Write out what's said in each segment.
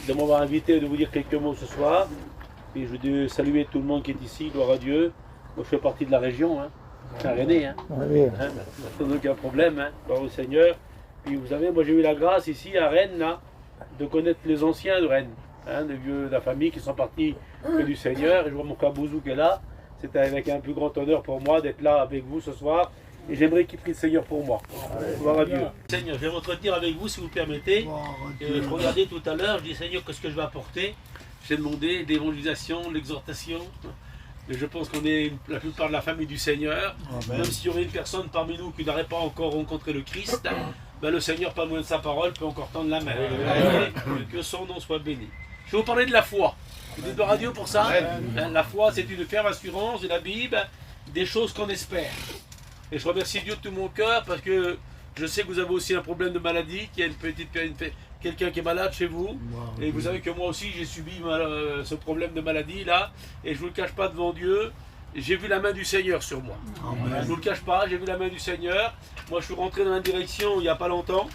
de m'avoir invité et de vous dire quelques mots ce soir. Et je veux saluer tout le monde qui est ici, gloire à Dieu. Moi je fais partie de la région, hein. Je suis un Rennais, hein. Oui. Sans aucun problème, hein. Gloire au Seigneur. Puis vous savez, moi j'ai eu la grâce ici à Rennes, là, de connaître les anciens de Rennes, hein, les vieux de la famille qui sont partis que du Seigneur. Et je vois mon frère Bouzou qui est là. C'est avec un plus grand honneur pour moi d'être là avec vous ce soir. Et j'aimerais qu'il prie le Seigneur pour moi. Gloire à Dieu. Seigneur, je vais m'entretenir avec vous si vous le permettez. Je regardais tout à l'heure, je dis Seigneur, qu'est-ce que je vais apporter? J'ai demandé l'évangélisation, l'exhortation. Mais je pense qu'on est la plupart de la famille du Seigneur. Amen. Même s'il y aurait une personne parmi nous qui n'aurait pas encore rencontré le Christ, ben le Seigneur, par le moyen de sa parole, peut encore tendre la main. Que son nom soit béni. Je vais vous parler de la foi. Vous êtes de radio pour ça? La foi, c'est une ferme assurance de la Bible des choses qu'on espère. Et je remercie Dieu de tout mon cœur parce que je sais que vous avez aussi un problème de maladie, qu'il y a quelqu'un qui est malade chez vous. Et vous savez que moi aussi j'ai subi ce problème de maladie là. Et je ne vous le cache pas devant Dieu, j'ai vu la main du Seigneur sur moi. Amen. Je ne vous le cache pas, j'ai vu la main du Seigneur. Moi je suis rentré dans la direction il n'y a pas longtemps.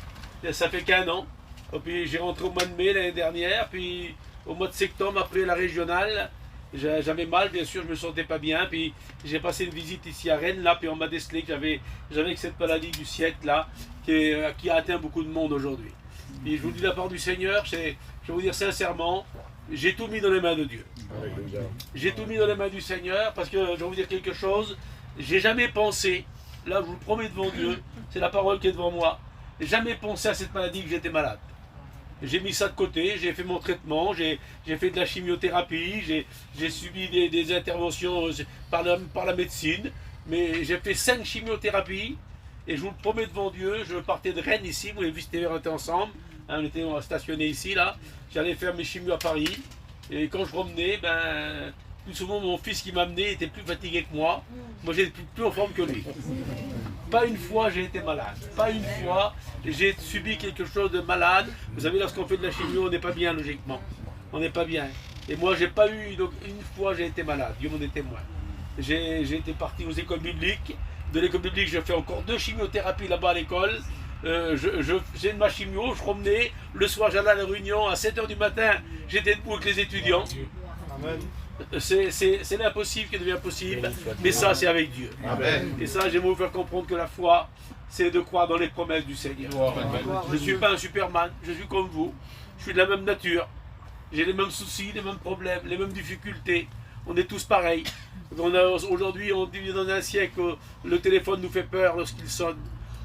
Ça fait qu'1 an. Et puis j'ai rentré au mois de mai l'année dernière. Puis au mois de septembre après la régionale. J'avais mal, bien sûr, je me sentais pas bien, puis j'ai passé une visite ici à Rennes, là, puis on m'a décelé que j'avais cette maladie du siècle, là, qui a atteint beaucoup de monde aujourd'hui. Et je vous dis de la part du Seigneur, je vais vous dire sincèrement, j'ai tout mis dans les mains de Dieu. J'ai tout mis dans les mains du Seigneur, parce que je vais vous dire quelque chose, j'ai jamais pensé, là je vous le promets devant Dieu, c'est la parole qui est devant moi, j'ai jamais pensé à cette maladie que j'étais malade. J'ai mis ça de côté, j'ai fait mon traitement, j'ai fait de la chimiothérapie, j'ai subi des interventions par la médecine, mais j'ai fait 5 chimiothérapies, et je vous le promets devant Dieu, je partais de Rennes ici, vous l'avez vu, on était ensemble, hein, on était stationnés ici, là, j'allais faire mes chimios à Paris, et quand je revenais, ben, plus souvent mon fils qui m'amenait était plus fatigué que moi j'étais plus en forme que lui. Pas une fois j'ai été malade, pas une fois j'ai subi quelque chose de malade. Vous savez, lorsqu'on fait de la chimio, on n'est pas bien logiquement, on n'est pas bien. Et moi j'ai pas eu, donc une fois j'ai été malade, Dieu m'en est témoin. J'ai été parti aux écoles bibliques, de l'école biblique je fais encore 2 chimiothérapies là-bas à l'école. J'ai de ma chimio, je promenais, le soir j'allais à la réunion, à 7 h du matin j'étais debout avec les étudiants. Amen. C'est l'impossible qui devient possible, mais ça c'est avec Dieu. Amen. Et ça j'aimerais vous faire comprendre que la foi, c'est de croire dans les promesses du Seigneur. Je ne suis pas un Superman, je suis comme vous, je suis de la même nature, j'ai les mêmes soucis, les mêmes problèmes, les mêmes difficultés, on est tous pareils. Aujourd'hui on vit dans un siècle où le téléphone nous fait peur lorsqu'il sonne.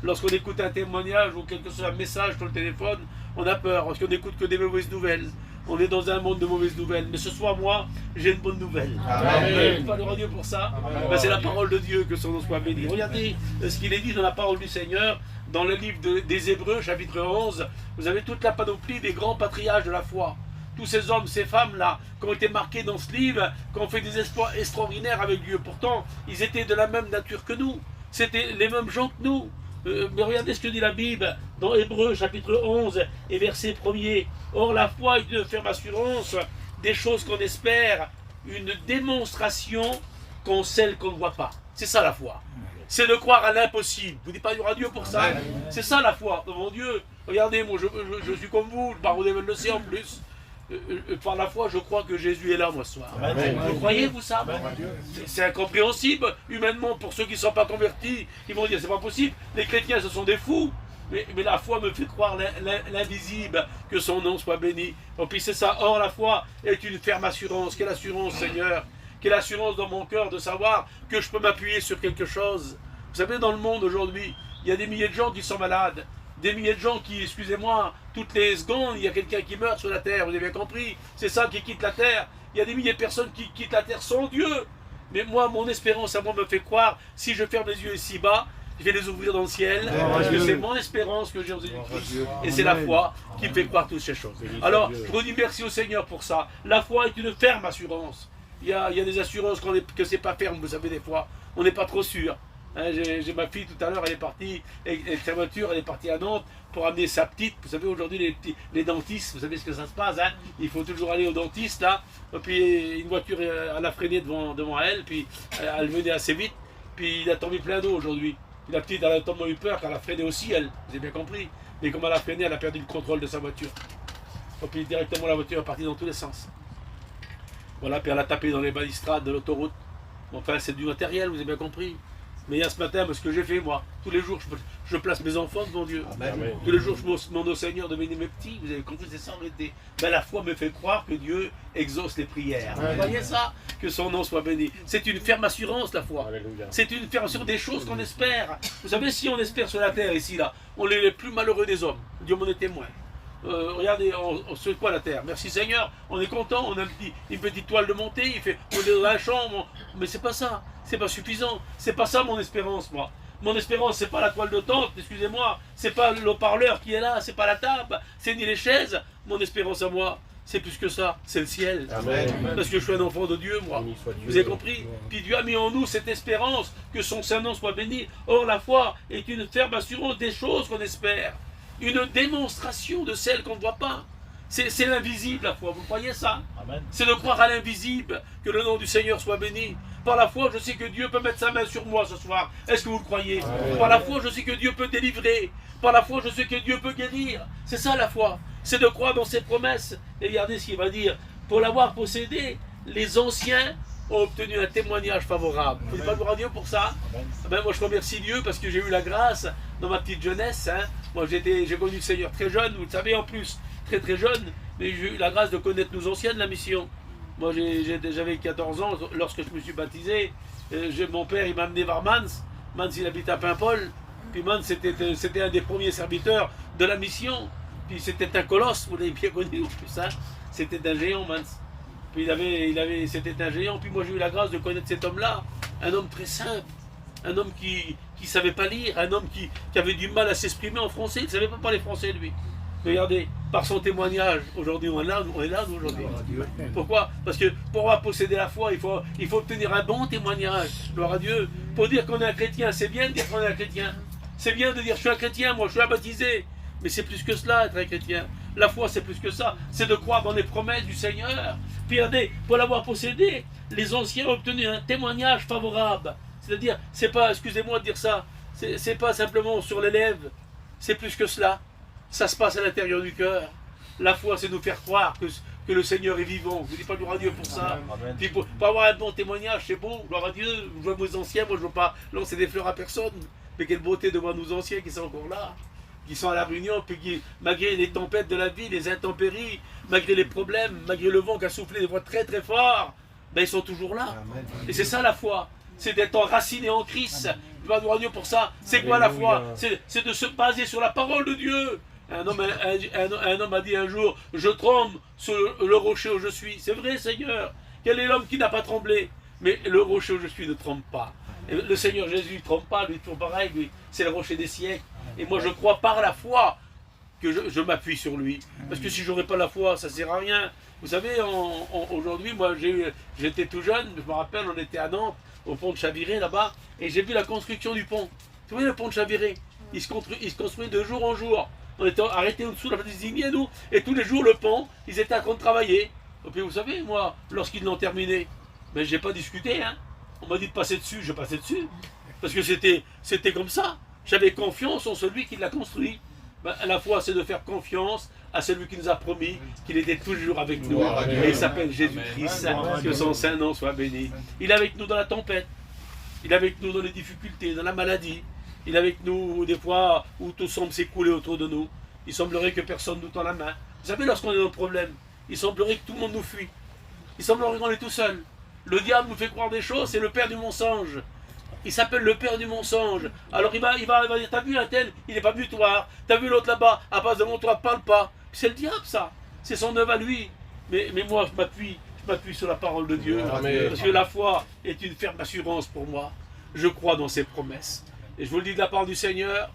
Lorsqu'on écoute un témoignage ou quelque chose, un message sur le téléphone, on a peur, parce qu'on n'écoute que des mauvaises nouvelles. On est dans un monde de mauvaises nouvelles. Mais ce soir, moi, j'ai une bonne nouvelle. Amen. Pas de radio pour ça. Ben, c'est la parole de Dieu, que son nom soit béni. Regardez ce qu'il est dit dans la parole du Seigneur, dans le livre des Hébreux, chapitre 11. Vous avez toute la panoplie des grands patriarches de la foi. Tous ces hommes, ces femmes-là, qui ont été marqués dans ce livre, qui ont fait des exploits extraordinaires avec Dieu. Pourtant, ils étaient de la même nature que nous. C'était les mêmes gens que nous. Mais regardez ce que dit la Bible dans Hébreux chapitre 11 et verset 1er. Or la foi est une ferme assurance des choses qu'on espère, une démonstration qu'on celle qu'on ne voit pas. C'est ça la foi. C'est de croire à l'impossible. Vous dites pas il y aura Dieu pour ça. C'est ça la foi devant Dieu. Regardez, moi je suis comme vous, je vous le sais en plus. Par la foi, je crois que Jésus est là, moi, ce soir. Amen. Vous croyez-vous ça? C'est incompréhensible. Humainement, pour ceux qui ne sont pas convertis, ils vont dire, c'est pas possible. Les chrétiens, ce sont des fous. Mais la foi me fait croire l'invisible, que son nom soit béni. Et puis c'est ça. Or, la foi est une ferme assurance. Quelle assurance, Seigneur? Quelle assurance dans mon cœur de savoir que je peux m'appuyer sur quelque chose. Vous savez, dans le monde aujourd'hui, il y a des milliers de gens qui sont malades. Des milliers de gens qui, excusez-moi, toutes les secondes, il y a quelqu'un qui meurt sur la terre, vous avez bien compris. C'est ça qui quitte la terre. Il y a des milliers de personnes qui quittent la terre sans Dieu. Mais moi, mon espérance à moi me fait croire, si je ferme les yeux ici-bas, je vais les ouvrir dans le ciel, parce que c'est mon espérance que j'ai en Jésus-Christ. Et c'est la foi qui me fait croire toutes ces choses. Alors, je vous dis merci au Seigneur pour ça. La foi est une ferme assurance. Il y a des assurances que c'est pas ferme, vous savez, des fois. On n'est pas trop sûr. Hein, j'ai ma fille tout à l'heure, elle est partie avec sa voiture, elle est partie à Nantes pour amener sa petite. Vous savez, aujourd'hui, les dentistes, vous savez ce que ça se passe, hein, il faut toujours aller au dentiste, là. Et puis une voiture, elle a freiné devant elle, puis elle venait assez vite, puis il a tombé plein d'eau aujourd'hui. La petite, elle a tellement eu peur qu'elle a freiné aussi, elle, vous avez bien compris. Mais comme elle a freiné, elle a perdu le contrôle de sa voiture. Et puis directement la voiture est partie dans tous les sens. Voilà, puis elle a tapé dans les balustrades de l'autoroute. Enfin, c'est du matériel, vous avez bien compris. Mais il y a ce matin, ce que j'ai fait moi, tous les jours, je place mes enfants devant Dieu. Amen. Tous les jours, je demande au Seigneur de bénir mes petits. Vous avez compris, c'est ça en réalité. Ben, la foi me fait croire que Dieu exauce les prières. Vous voyez ça? Que son nom soit béni. C'est une ferme assurance, la foi. Alléluia. C'est une ferme assurance des choses qu'on espère. Vous savez, si on espère sur la terre, ici, là, on est les plus malheureux des hommes. Dieu m'en est témoin. Regardez, on se fait quoi la terre? Merci Seigneur, on est content, on a une petite toile de montée, on est dans la chambre, mais c'est pas ça, c'est pas suffisant, c'est pas ça mon espérance, moi. Mon espérance, c'est pas la toile de tente, excusez-moi, c'est pas le haut-parleur qui est là, c'est pas la table, c'est ni les chaises. Mon espérance à moi, c'est plus que ça, c'est le ciel. Amen. Parce que je suis un enfant de Dieu, moi. Béni soit Dieu. Vous avez compris? Puis Dieu a mis en nous cette espérance, que son Saint-Nom soit béni. Or, la foi est une ferme assurance des choses qu'on espère. Une démonstration de celles qu'on ne voit pas. C'est l'invisible, la foi. Vous croyez ça? C'est de croire à l'invisible, que le nom du Seigneur soit béni. Par la foi, je sais que Dieu peut mettre sa main sur moi ce soir. Est-ce que vous le croyez? Amen. Par la foi, je sais que Dieu peut délivrer. Par la foi, je sais que Dieu peut guérir. C'est ça la foi. C'est de croire dans ses promesses. Et regardez ce qu'il va dire. Pour l'avoir possédé, les anciens ont obtenu un témoignage favorable. Vous ne pouvez pas gloire à Dieu pour ça? Ben, moi, je remercie Dieu parce que j'ai eu la grâce dans ma petite jeunesse. Moi, j'ai connu le Seigneur très jeune, vous le savez en plus, très très jeune. Mais j'ai eu la grâce de connaître nos anciens de la mission. Moi, j'avais 14 ans lorsque je me suis baptisé. Mon père, il m'a amené vers Mans. Mans, il habite à Paimpol. Puis Mans, c'était un des premiers serviteurs de la mission. Puis c'était un colosse, vous l'avez bien connu en plus. C'était un géant, Mans. Puis c'était un géant. Puis moi, j'ai eu la grâce de connaître cet homme-là. Un homme très simple. Un homme qui ne savait pas lire. Un homme qui avait du mal à s'exprimer en français. Il ne savait pas parler français, lui. Regardez, par son témoignage, aujourd'hui on est là nous aujourd'hui. Pourquoi? Parce que pour avoir possédé la foi, il faut obtenir un bon témoignage. Gloire à Dieu. Pour dire qu'on est un chrétien, c'est bien de dire qu'on est un chrétien. C'est bien de dire je suis un chrétien, moi je suis un baptisé. Mais c'est plus que cela, être un chrétien. La foi, c'est plus que ça. C'est de croire dans les promesses du Seigneur. Puis regardez, pour l'avoir possédé, les anciens ont obtenu un témoignage favorable. C'est-à-dire, c'est pas, excusez-moi de dire ça, c'est pas simplement sur les lèvres. C'est plus que cela. Ça se passe à l'intérieur du cœur. La foi, c'est nous faire croire que le Seigneur est vivant. Je ne dis pas gloire à Dieu pour ça. Amen. Puis pour avoir un bon témoignage, c'est beau, gloire à Dieu. Je vois nos anciens, moi je ne veux pas lancer des fleurs à personne. Mais quelle beauté de voir nos anciens qui sont encore là, qui sont à la réunion, puis qui, malgré les tempêtes de la vie, les intempéries, malgré les problèmes, malgré le vent qui a soufflé des voix très très fort, ben ils sont toujours là. Amen. Et c'est ça la foi. C'est d'être enraciné en Christ. Je vais gloire à Dieu pour ça. C'est quoi la foi? C'est de se baser sur la parole de Dieu. Un homme a dit un jour, je tremble sur le rocher où je suis. C'est vrai, Seigneur. Quel est l'homme qui n'a pas tremblé? Mais le rocher où je suis ne tremble pas. Et le Seigneur Jésus ne tremble pas, lui, toujours pareil, lui. C'est le rocher des siècles. Et moi, je crois par la foi que je m'appuie sur lui. Parce que si je n'aurais pas la foi, ça ne sert à rien. Vous savez, aujourd'hui, moi, j'étais tout jeune, je me rappelle, on était à Nantes, au pont de Chaviré, là-bas, et j'ai vu la construction du pont. Vous voyez le pont de Chaviré? Il se construit de jour en jour. On était arrêtés au-dessous de la place des Igniers, nous, et tous les jours, le pont, ils étaient en train de travailler. Et puis, vous savez, moi, lorsqu'ils l'ont terminé, mais j'ai pas discuté, hein. On m'a dit de passer dessus, je passais dessus. Parce que c'était comme ça. J'avais confiance en celui qui l'a construit. Ben, la foi, c'est de faire confiance à celui qui nous a promis qu'il était toujours avec nous. Et il s'appelle Jésus-Christ. Que son saint nom soit béni. Il est avec nous dans la tempête. Il est avec nous dans les difficultés, dans la maladie. Il est avec nous des fois où tout semble s'écouler autour de nous. Il semblerait que personne nous tend la main. Vous savez, lorsqu'on est dans le problème, il semblerait que tout le monde nous fuit. Il semblerait qu'on est tout seul. Le diable nous fait croire des choses, c'est le père du mensonge. Il s'appelle le père du mensonge. Alors il va dire, t'as vu un tel, il n'est pas butoir. T'as vu l'autre là-bas, à place de mon toit, parle pas. C'est le diable ça. C'est son œuvre à lui. Mais moi, je m'appuie sur la parole de Dieu. Amen. Parce que la foi est une ferme assurance pour moi. Je crois dans ses promesses. Et je vous le dis de la part du Seigneur,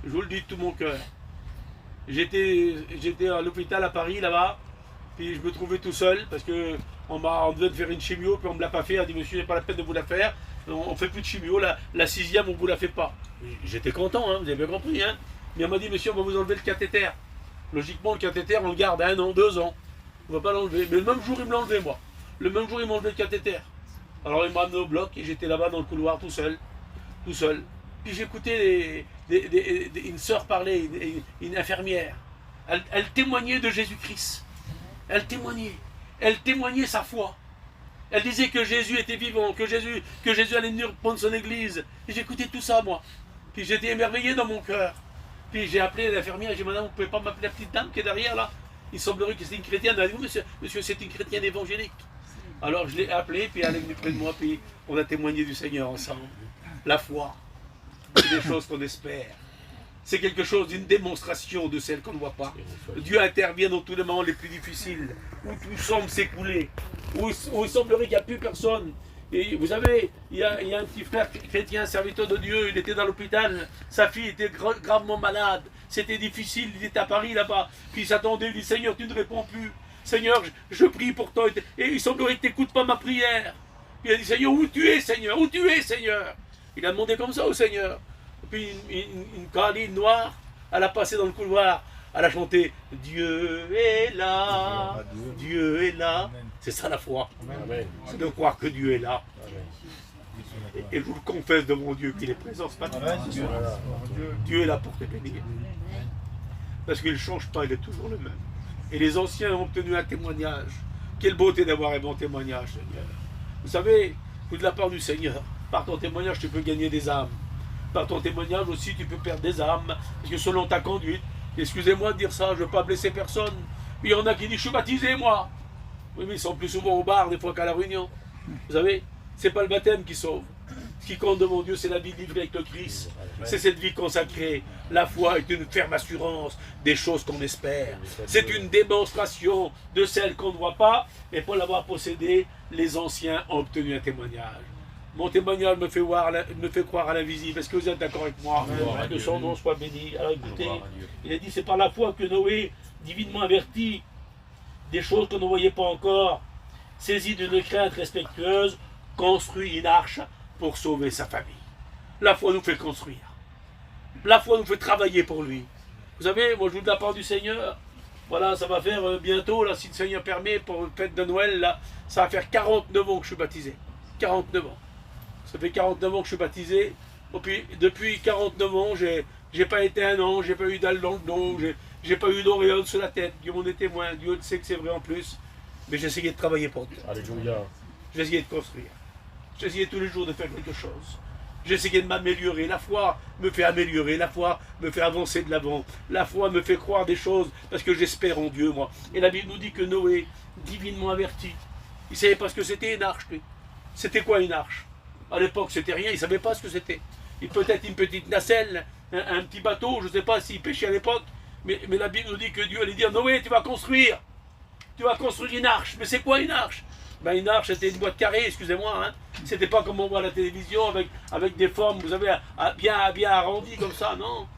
je vous le dis de tout mon cœur. J'étais à l'hôpital à Paris, là-bas, puis je me trouvais tout seul, parce que on devait me faire une chimio, puis on ne me l'a pas fait. On a dit, monsieur, c'est pas la peine de vous la faire. On ne fait plus de chimio, la 6e, on ne vous la fait pas. J'étais content, hein, vous avez bien compris. Hein. Mais on m'a dit, monsieur, on va vous enlever le cathéter. Logiquement, le cathéter, on le garde 1 an, 2 ans. On ne va pas l'enlever. Mais le même jour, il me l'a enlevé, moi. Le même jour, il m'a enlevé le cathéter. Alors, il m'a amené au bloc, et j'étais là-bas dans le couloir, tout seul. Tout seul. Puis j'écoutais une sœur parler, une infirmière. Elle témoignait de Jésus-Christ. Elle témoignait sa foi. Elle disait que Jésus était vivant, que Jésus allait venir prendre son église. Et j'écoutais tout ça, moi. Puis j'étais émerveillé dans mon cœur. Puis j'ai appelé l'infirmière, j'ai dit, madame, vous ne pouvez pas m'appeler la petite dame qui est derrière là? Il semblerait que c'était une chrétienne. Elle a dit, monsieur, c'est une chrétienne évangélique. Alors je l'ai appelée, puis elle est venue près de moi, puis on a témoigné du Seigneur ensemble. La foi, c'est des choses qu'on espère. C'est quelque chose d'une démonstration de celle qu'on ne voit pas. Dieu intervient dans tous les moments les plus difficiles, où tout semble s'écouler, où il semblerait qu'il n'y a plus personne. Et vous savez, il y a un petit frère chrétien, serviteur de Dieu, il était dans l'hôpital, sa fille était gravement malade, c'était difficile, il était à Paris là-bas, puis il s'attendait, il dit, Seigneur, tu ne réponds plus. Seigneur, je prie pour toi, et il semblerait que tu n'écoutes pas ma prière. Puis il a dit, Seigneur, où tu es, Seigneur? Où tu es, Seigneur? Il a demandé comme ça au Seigneur. Puis une caline noire, elle a passé dans le couloir, elle a chanté Dieu est là, Dieu est là. C'est ça la foi. C'est de croire que Dieu est là. Et je vous le confesse devant Dieu qu'il est présent ce matin. Dieu est là pour te bénir. Parce qu'il ne change pas, il est toujours le même. Et les anciens ont obtenu un témoignage. Quelle beauté d'avoir un bon témoignage, Seigneur. Vous savez, de la part du Seigneur, par ton témoignage, tu peux gagner des âmes. Par ton témoignage aussi, tu peux perdre des âmes. Parce que selon ta conduite, excusez-moi de dire ça, je ne veux pas blesser personne. Mais il y en a qui disent, je suis baptisé, moi. Oui, mais ils sont plus souvent au bar des fois qu'à la réunion. Vous savez, c'est pas le baptême qui sauve. Ce qui compte devant Dieu, c'est la vie livrée avec le Christ. C'est cette vie consacrée. La foi est une ferme assurance des choses qu'on espère. C'est une démonstration de celles qu'on ne voit pas. Et pour l'avoir possédée, les anciens ont obtenu un témoignage. Mon témoignage me fait croire à l'invisible. Est-ce que vous êtes d'accord avec moi? Que son nom soit béni. Alors écoutez, il a dit, c'est par la foi que Noé, divinement averti des choses qu'on ne voyait pas encore, saisi d'une crainte respectueuse, construit une arche pour sauver sa famille. La foi nous fait construire. La foi nous fait travailler pour lui. Vous savez, moi je vous de la part du Seigneur, voilà, ça va faire bientôt, là, si le Seigneur permet, pour une fête de Noël, là, ça va faire 49 ans que je suis baptisé. 49 ans. Ça fait 49 ans que je suis baptisé. Et puis, depuis 49 ans, j'ai pas été un an, j'ai pas eu dalle dans le dos, j'ai pas eu d'auréole sur la tête. Dieu m'en est témoin, Dieu sait que c'est vrai en plus. Mais j'ai essayé de travailler pour Dieu. Alléluia. J'ai essayé de construire. J'ai essayé tous les jours de faire quelque chose. J'ai essayé de m'améliorer. La foi me fait améliorer. La foi me fait avancer de l'avant. La foi me fait croire des choses parce que j'espère en Dieu, moi. Et la Bible nous dit que Noé, divinement averti, il ne savait pas ce que c'était une arche, lui. C'était quoi une arche? À l'époque, c'était rien. Il ne savait pas ce que c'était. Peut-être une petite nacelle, un petit bateau. Je ne sais pas s'il pêchait à l'époque. Mais la Bible nous dit que Dieu allait dire, Noé, tu vas construire. Tu vas construire une arche. Mais c'est quoi une arche? Ben, une arche, c'était une boîte carrée, excusez-moi. Hein. C'était pas comme on voit à la télévision avec des formes, vous savez, bien arrondies comme ça, non.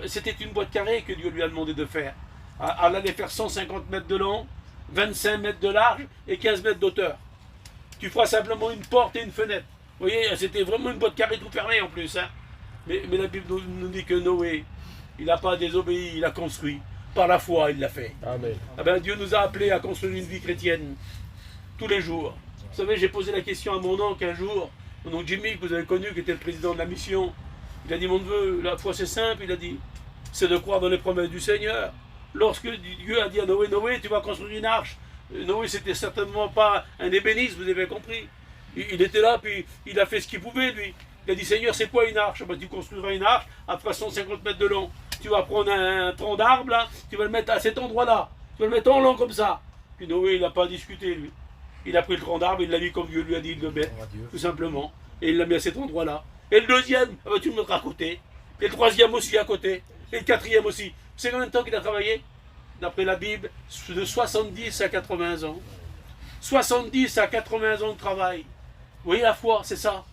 C'était une boîte carrée que Dieu lui a demandé de faire. Elle allait faire 150 mètres de long, 25 mètres de large et 15 mètres d'auteur. Tu feras simplement une porte et une fenêtre. Vous voyez, c'était vraiment une boîte carrée tout fermée en plus. Hein. Mais la Bible nous dit que Noé, il n'a pas désobéi, il a construit. Par la foi, il l'a fait. Amen. Ah ben, Dieu nous a appelés à construire une vie chrétienne. Tous les jours. Vous savez, j'ai posé la question à mon oncle un jour, mon oncle Jimmy, que vous avez connu, qui était le président de la mission. Il a dit, mon neveu, la foi c'est simple, il a dit, c'est de croire dans les promesses du Seigneur. Lorsque Dieu a dit à Noé, Noé, tu vas construire une arche. Noé, c'était certainement pas un ébéniste, vous avez compris. Il était là, puis il a fait ce qu'il pouvait, lui. Il a dit, Seigneur, c'est quoi une arche? Ben, tu construiras une arche à 350 mètres de long. Tu vas prendre un tronc d'arbre, là, tu vas le mettre à cet endroit-là. Tu vas le mettre en long comme ça. Puis Noé, il n'a pas discuté, lui. Il a pris le tronc d'arbre, il l'a mis comme Dieu lui a dit de le mettre, tout simplement. Et il l'a mis à cet endroit-là. Et le deuxième, ah ben, tu le mettras à côté. Et le troisième aussi à côté. Et le quatrième aussi. C'est combien de temps qu'il a travaillé? D'après la Bible, de 70 à 80 ans. 70 à 80 ans de travail. Vous voyez la foi, c'est ça.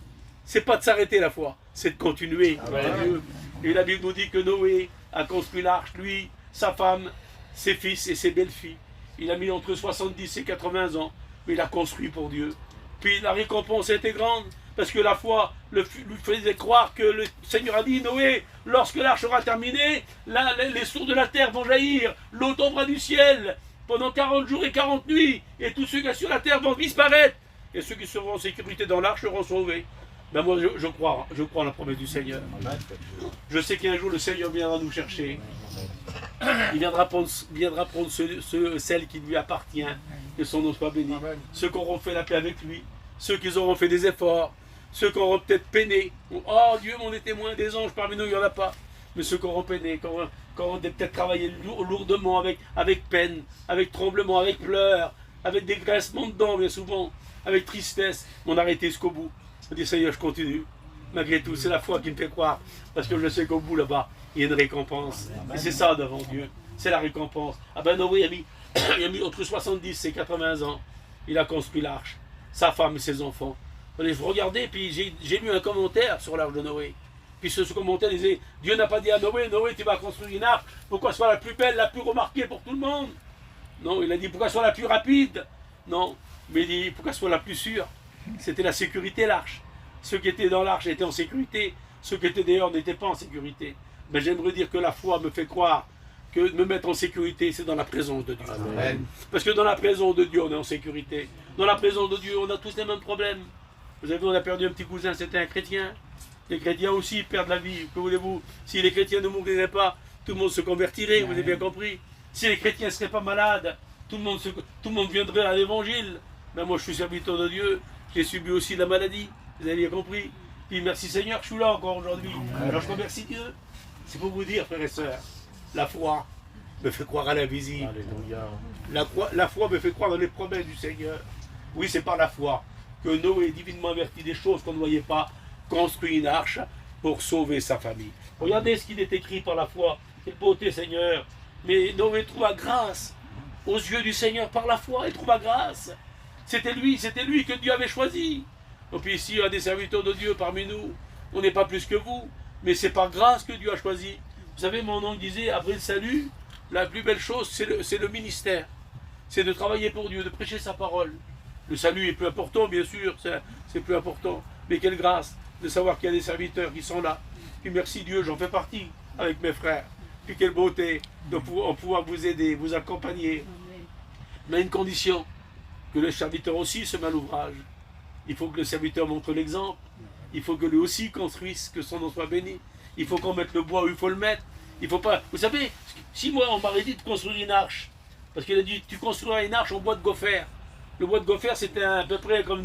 C'est pas de s'arrêter la foi, c'est de continuer. Amen. Et la Bible nous dit que Noé a construit l'arche, lui, sa femme, ses fils et ses belles-filles. Il a mis entre 70 et 80 ans. Mais il a construit pour Dieu. Puis la récompense était grande, parce que la foi lui faisait croire que le Seigneur a dit, Noé, lorsque l'arche sera terminée, les sources de la terre vont jaillir, l'eau tombera du ciel, pendant 40 jours et 40 nuits, et tous ceux qui sont sur la terre vont disparaître, et ceux qui seront en sécurité dans l'arche seront sauvés. Ben moi je crois en la promesse du Seigneur. Je sais qu'un jour le Seigneur viendra nous chercher. Il viendra prendre celle qui lui appartient, que son nom soit béni. Ceux qui auront fait la paix avec lui, ceux qui auront fait des efforts, ceux qui auront peut-être peiné. Oh Dieu, mon est témoin, des anges parmi nous, il n'y en a pas. Mais ceux qui auront peiné, qui auront peut-être travaillé lourdement, avec peine, avec tremblement, avec pleurs, avec des grincements de dents, bien souvent, avec tristesse, on a arrêté jusqu'au bout. On dit Seigneur, je continue. Malgré tout, c'est la foi qui me fait croire, parce que je sais qu'au bout là-bas, il y a une récompense. Et c'est ça devant Dieu, c'est la récompense. Ah ben Noé il a mis entre 70 et 80 ans, il a construit l'arche, sa femme et ses enfants. Je regardais, puis j'ai lu un commentaire sur l'arche de Noé. Puis ce commentaire disait, Dieu n'a pas dit à Noé, Noé, tu vas construire une arche pour qu'elle soit la plus belle, la plus remarquée pour tout le monde. Non, il a dit pour qu'elle soit la plus rapide. Non, mais il dit pour qu'elle soit la plus sûre. C'était la sécurité, l'arche. Ceux qui étaient dans l'arche étaient en sécurité, ceux qui étaient dehors n'étaient pas en sécurité. Mais j'aimerais dire que la foi me fait croire que me mettre en sécurité, c'est dans la présence de Dieu. Amen. Parce que dans la présence de Dieu, on est en sécurité. Dans la présence de Dieu, on a tous les mêmes problèmes. Vous avez vu, on a perdu un petit cousin, c'était un chrétien. Les chrétiens aussi perdent la vie. Que voulez-vous? Si les chrétiens ne mourraient pas, tout le monde se convertirait, vous avez bien compris. Si les chrétiens ne seraient pas malades, tout le monde viendrait à l'évangile. Mais moi, je suis serviteur de Dieu, j'ai subi aussi la maladie. Vous avez bien compris. Puis merci Seigneur, je suis là encore aujourd'hui. Alors je remercie Dieu. C'est pour vous dire, frères et sœurs, la foi me fait croire à l'invisible. La foi me fait croire dans les promesses du Seigneur. Oui, c'est par la foi que Noé, divinement averti des choses qu'on ne voyait pas, construit une arche pour sauver sa famille. Regardez ce qu'il est écrit par la foi. Quelle beauté, Seigneur. Mais Noé trouva grâce aux yeux du Seigneur par la foi. Il trouva grâce. C'était lui que Dieu avait choisi. Et puis ici, il y a des serviteurs de Dieu parmi nous. On n'est pas plus que vous, mais c'est par grâce que Dieu a choisi. Vous savez, mon oncle disait, après le salut, la plus belle chose, c'est le ministère. C'est de travailler pour Dieu, de prêcher sa parole. Le salut est plus important, bien sûr, c'est plus important. Mais quelle grâce de savoir qu'il y a des serviteurs qui sont là. Puis merci Dieu, j'en fais partie avec mes frères. Puis quelle beauté de pouvoir vous aider, vous accompagner. Mais à une condition, que le serviteur aussi se met à l'ouvrage. Il faut que le serviteur montre l'exemple. Il faut que lui aussi construise, que son nom soit béni. Il faut qu'on mette le bois où il faut le mettre. Il faut pas. Vous savez, si moi on m'aurait dit de construire une arche, parce qu'il a dit tu construiras une arche en bois de gopher. Le bois de gopher c'était à peu près comme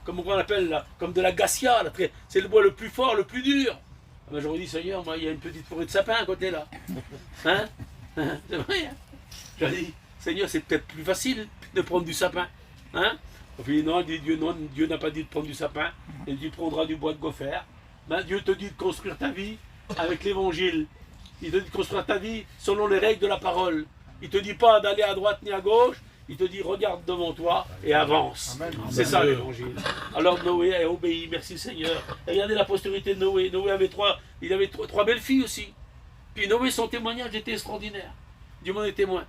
on appelle là, comme de la gassia. C'est le bois le plus fort, le plus dur. Ah ben, j'aurais dit Seigneur, moi il y a une petite forêt de sapin à côté là. Hein? C'est vrai. Hein? J'aurais dit Seigneur, c'est peut-être plus facile de prendre du sapin. Hein? Et puis non, Dieu n'a pas dit de prendre du sapin, il dit prendra du bois de gopher. Ben, Dieu te dit de construire ta vie avec l'évangile. Il te dit de construire ta vie selon les règles de la parole. Il ne te dit pas d'aller à droite ni à gauche, il te dit regarde devant toi et avance. C'est ça l'évangile. Alors Noé a obéi, merci Seigneur. Et regardez la postérité de Noé. Noé avait trois belles filles aussi. Puis Noé, son témoignage était extraordinaire. Dieu m'en est témoin.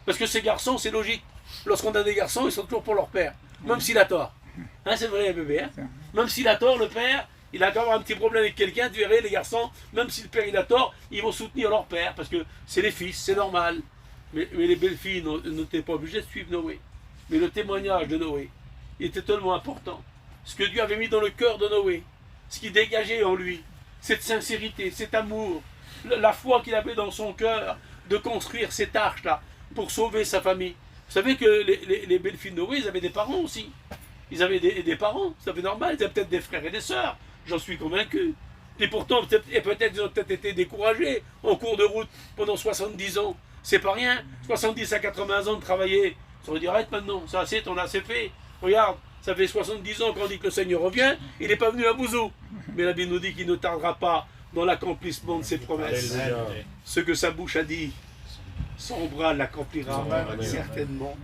Parce que ces garçons, c'est logique. Lorsqu'on a des garçons, ils sont toujours pour leur père. Même s'il a tort. Hein, c'est vrai, bébé. Hein? Même s'il a tort, le père, il a quand même un petit problème avec quelqu'un, tu verrais, les garçons, même si le père il a tort, ils vont soutenir leur père, parce que c'est les fils, c'est normal. Mais les belles filles n'étaient pas obligées de suivre Noé. Mais le témoignage de Noé, il était tellement important. Ce que Dieu avait mis dans le cœur de Noé, ce qui dégageait en lui, cette sincérité, cet amour, la foi qu'il avait dans son cœur de construire cette arche-là pour sauver sa famille. Vous savez que les belles filles de Noé, ils avaient des parents aussi. Ils avaient des parents, ça fait normal, ils avaient peut-être des frères et des sœurs, j'en suis convaincu. Et pourtant, peut-être ils ont peut-être été découragés en cours de route pendant 70 ans. C'est pas rien, 70 à 80 ans de travailler. Ça veut dire arrête maintenant, ça c'est, on a assez fait. Regarde, ça fait 70 ans qu'on dit que le Seigneur revient, il n'est pas venu à Bouzou. Mais la Bible nous dit qu'il ne tardera pas dans l'accomplissement de ses promesses. Ce que sa bouche a dit, son bras l'accomplira certainement.